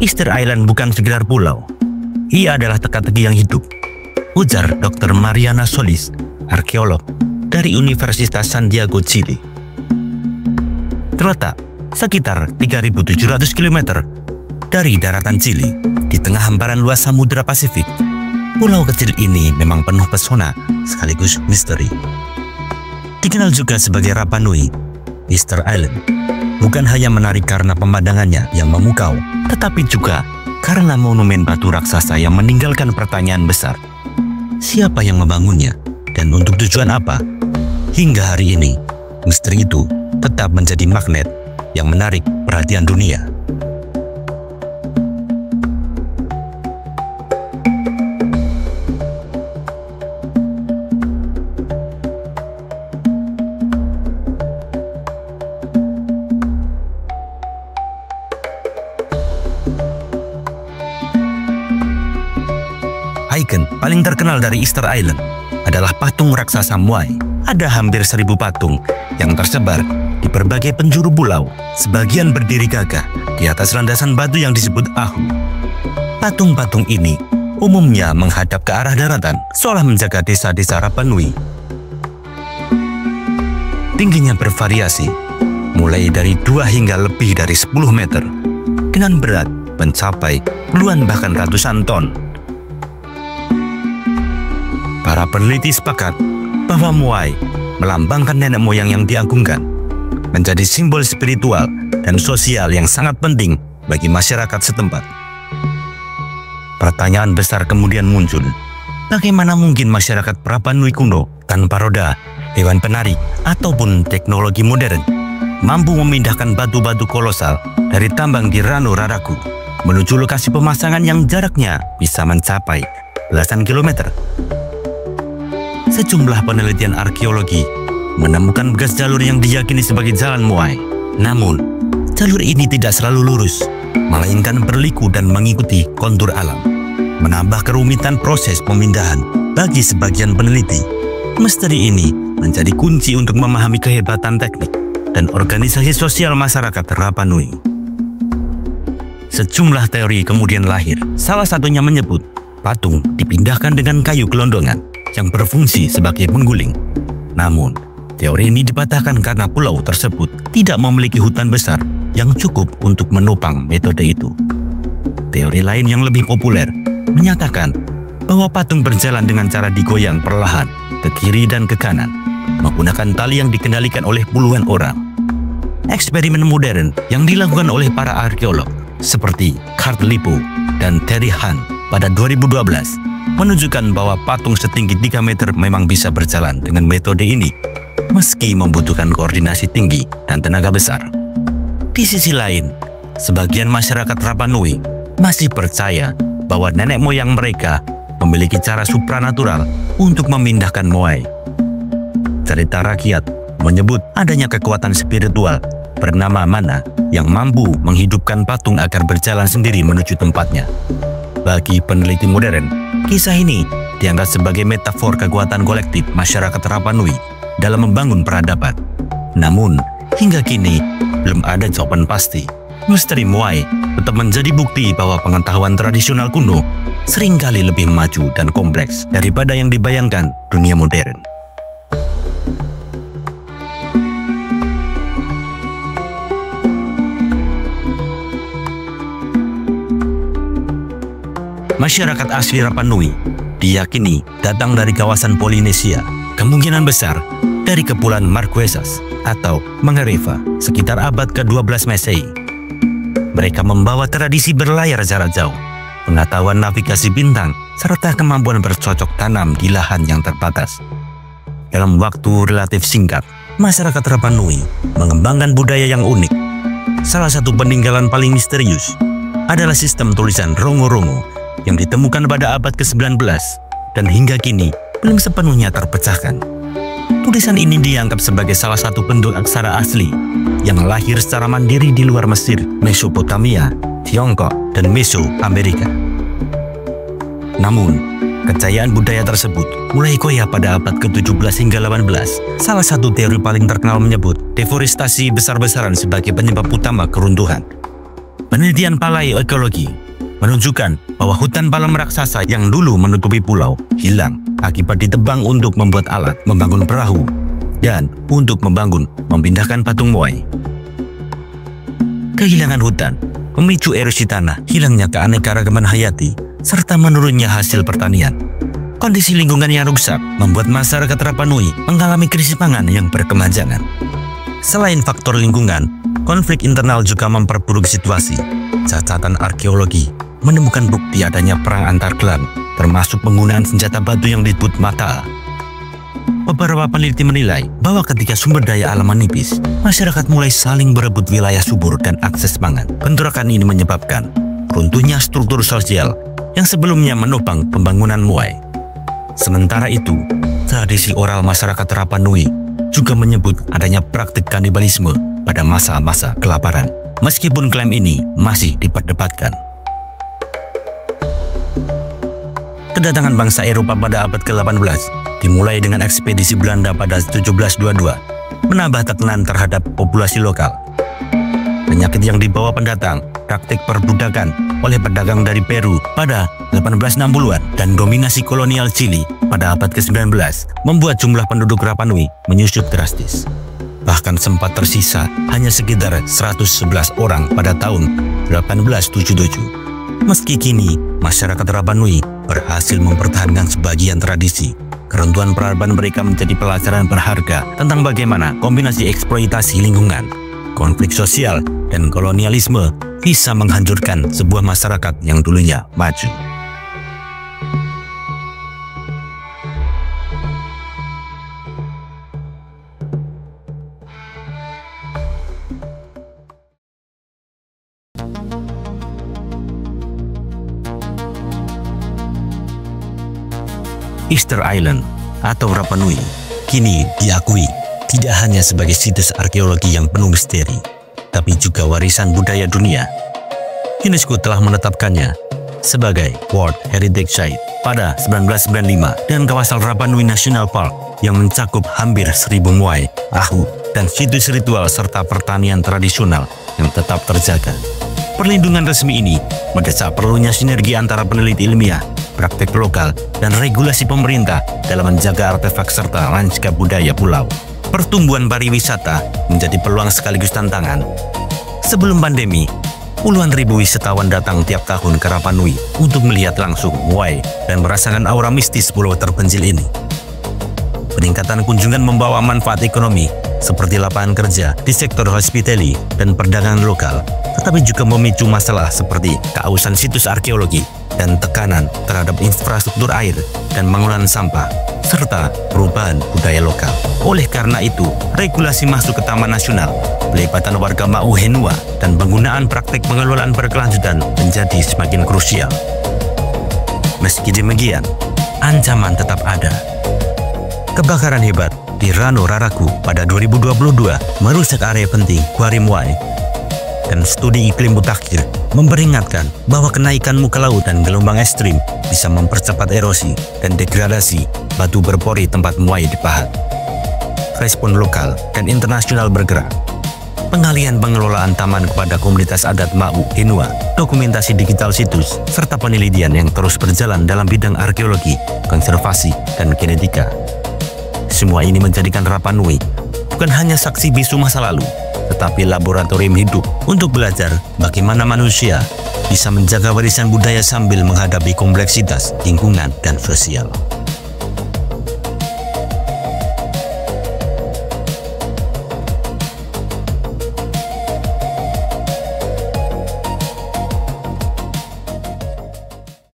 Easter Island bukan sekedar pulau. Ia adalah teka-teki yang hidup, ujar Dr. Mariana Solis, arkeolog dari Universitas San Diego, Chili. Terletak sekitar 3.700 km dari daratan Chili, di tengah hamparan luas Samudra Pasifik. Pulau kecil ini memang penuh pesona sekaligus misteri. Dikenal juga sebagai Rapa Nui, Easter Island bukan hanya menarik karena pemandangannya yang memukau, tetapi juga karena monumen batu raksasa yang meninggalkan pertanyaan besar. Siapa yang membangunnya dan untuk tujuan apa? Hingga hari ini, misteri itu tetap menjadi magnet yang menarik perhatian dunia. Ikon paling terkenal dari Easter Island adalah patung raksasa Moai. Ada hampir 1.000 patung yang tersebar di berbagai penjuru pulau, sebagian berdiri gagah di atas landasan batu yang disebut ahu. Patung-patung ini umumnya menghadap ke arah daratan, seolah menjaga desa-desa Rapa Nui. Tingginya bervariasi, mulai dari 2 hingga lebih dari 10 meter, dengan berat mencapai puluhan bahkan ratusan ton. Para peneliti sepakat bahwa Moai melambangkan nenek moyang yang diagungkan, menjadi simbol spiritual dan sosial yang sangat penting bagi masyarakat setempat. Pertanyaan besar kemudian muncul, bagaimana mungkin masyarakat Rapa Nui kuno tanpa roda, hewan penarik, ataupun teknologi modern mampu memindahkan batu-batu kolosal dari tambang di Rano Raraku menuju lokasi pemasangan yang jaraknya bisa mencapai belasan kilometer. Sejumlah penelitian arkeologi menemukan bekas jalur yang diyakini sebagai jalan Moai. Namun, jalur ini tidak selalu lurus, melainkan berliku dan mengikuti kontur alam, menambah kerumitan proses pemindahan bagi sebagian peneliti. Misteri ini menjadi kunci untuk memahami kehebatan teknik dan organisasi sosial masyarakat Rapa Nui. Sejumlah teori kemudian lahir. Salah satunya menyebut patung dipindahkan dengan kayu gelondongan yang berfungsi sebagai pengguling. Namun, teori ini dipatahkan karena pulau tersebut tidak memiliki hutan besar yang cukup untuk menopang metode itu. Teori lain yang lebih populer menyatakan bahwa patung berjalan dengan cara digoyang perlahan ke kiri dan ke kanan, menggunakan tali yang dikendalikan oleh puluhan orang. Eksperimen modern yang dilakukan oleh para arkeolog seperti Kurt Lipo dan Terry Hunt pada 2012 menunjukkan bahwa patung setinggi 3 meter memang bisa berjalan dengan metode ini, meski membutuhkan koordinasi tinggi dan tenaga besar. Di sisi lain, sebagian masyarakat Rapa Nui masih percaya bahwa nenek moyang mereka memiliki cara supranatural untuk memindahkan Moai. Cerita rakyat menyebut adanya kekuatan spiritual bernama Mana yang mampu menghidupkan patung agar berjalan sendiri menuju tempatnya. Bagi peneliti modern, kisah ini dianggap sebagai metafor kekuatan kolektif masyarakat Rapa Nui dalam membangun peradaban. Namun, hingga kini belum ada jawaban pasti. Misteri Moai tetap menjadi bukti bahwa pengetahuan tradisional kuno seringkali lebih maju dan kompleks daripada yang dibayangkan dunia modern. Masyarakat asli Rapa Nui diyakini datang dari kawasan Polinesia, kemungkinan besar dari Kepulauan Marquesas atau Mangareva sekitar abad ke-12 Masehi. Mereka membawa tradisi berlayar jarak jauh, pengetahuan navigasi bintang, serta kemampuan bercocok tanam di lahan yang terbatas. Dalam waktu relatif singkat, masyarakat Rapa Nui mengembangkan budaya yang unik. Salah satu peninggalan paling misterius adalah sistem tulisan rongo-rongo yang ditemukan pada abad ke-19 dan hingga kini belum sepenuhnya terpecahkan. Tulisan ini dianggap sebagai salah satu bentuk aksara asli yang lahir secara mandiri di luar Mesir, Mesopotamia, Tiongkok, dan Mesoamerika. Namun, kejayaan budaya tersebut mulai goyah pada abad ke-17 hingga 18. Salah satu teori paling terkenal menyebut deforestasi besar-besaran sebagai penyebab utama keruntuhan. Penelitian paleoekologi menunjukkan bahwa hutan palem raksasa yang dulu menutupi pulau hilang akibat ditebang untuk membuat alat membangun perahu dan untuk memindahkan patung Moai. Kehilangan hutan memicu erosi tanah, hilangnya keanekaragaman hayati, serta menurunnya hasil pertanian. Kondisi lingkungan yang rusak membuat masyarakat Rapa Nui mengalami krisis pangan yang berkepanjangan. Selain faktor lingkungan, konflik internal juga memperburuk situasi. Catatan arkeologi menemukan bukti adanya perang antar klan, termasuk penggunaan senjata batu yang disebut mata. Beberapa peneliti menilai bahwa ketika sumber daya alam menipis, masyarakat mulai saling berebut wilayah subur dan akses pangan. Bentrokan ini menyebabkan runtuhnya struktur sosial yang sebelumnya menopang pembangunan Moai. Sementara itu, tradisi oral masyarakat Rapa Nui juga menyebut adanya praktik kanibalisme pada masa-masa kelaparan. Meskipun klaim ini masih diperdebatkan. Kedatangan bangsa Eropa pada abad ke-18 dimulai dengan ekspedisi Belanda pada 1722, menambah tekanan terhadap populasi lokal. Penyakit yang dibawa pendatang, praktik perbudakan oleh pedagang dari Peru pada 1860-an, dan dominasi kolonial Chili pada abad ke-19 membuat jumlah penduduk Rapa Nui menyusut drastis. Bahkan sempat tersisa hanya sekitar 111 orang pada tahun 1877. Meski kini masyarakat Rapa Nui berhasil mempertahankan sebagian tradisi, keruntuhan peradaban mereka menjadi pelajaran berharga tentang bagaimana kombinasi eksploitasi lingkungan, konflik sosial, dan kolonialisme bisa menghancurkan sebuah masyarakat yang dulunya maju. Easter Island atau Rapa Nui kini diakui tidak hanya sebagai situs arkeologi yang penuh misteri, tapi juga warisan budaya dunia. UNESCO telah menetapkannya sebagai World Heritage Site pada 1995 dan kawasan Rapa Nui National Park yang mencakup hampir 1000 Moai, Ahu, dan situs ritual serta pertanian tradisional yang tetap terjaga. Perlindungan resmi ini mendesak perlunya sinergi antara peneliti ilmiah, praktek lokal, dan regulasi pemerintah dalam menjaga artefak serta lanskap budaya pulau. Pertumbuhan pariwisata menjadi peluang sekaligus tantangan. Sebelum pandemi, puluhan ribu wisatawan datang tiap tahun ke Rapa Nui untuk melihat langsung Moai dan merasakan aura mistis pulau terpencil ini. Peningkatan kunjungan membawa manfaat ekonomi seperti lapangan kerja di sektor hospitality dan perdagangan lokal, tetapi juga memicu masalah seperti keausan situs arkeologi dan tekanan terhadap infrastruktur air dan pengelolaan sampah, serta perubahan budaya lokal. Oleh karena itu, regulasi masuk ke Taman Nasional, pelibatan warga Mau Henua, dan penggunaan praktik pengelolaan berkelanjutan menjadi semakin krusial. Meski demikian, ancaman tetap ada. Kebakaran hebat di Rano Raraku pada 2022 merusak area penting Kuari Moai, dan studi iklim mutakhir memperingatkan bahwa kenaikan muka laut dan gelombang ekstrim bisa mempercepat erosi dan degradasi batu berpori tempat Moai dipahat. Respon lokal dan internasional bergerak. Pengalihan pengelolaan taman kepada komunitas adat Mau Henua, dokumentasi digital situs, serta penelitian yang terus berjalan dalam bidang arkeologi, konservasi, dan genetika. Semua ini menjadikan Rapa Nui bukan hanya saksi bisu masa lalu, tetapi laboratorium hidup untuk belajar bagaimana manusia bisa menjaga warisan budaya sambil menghadapi kompleksitas lingkungan dan sosial.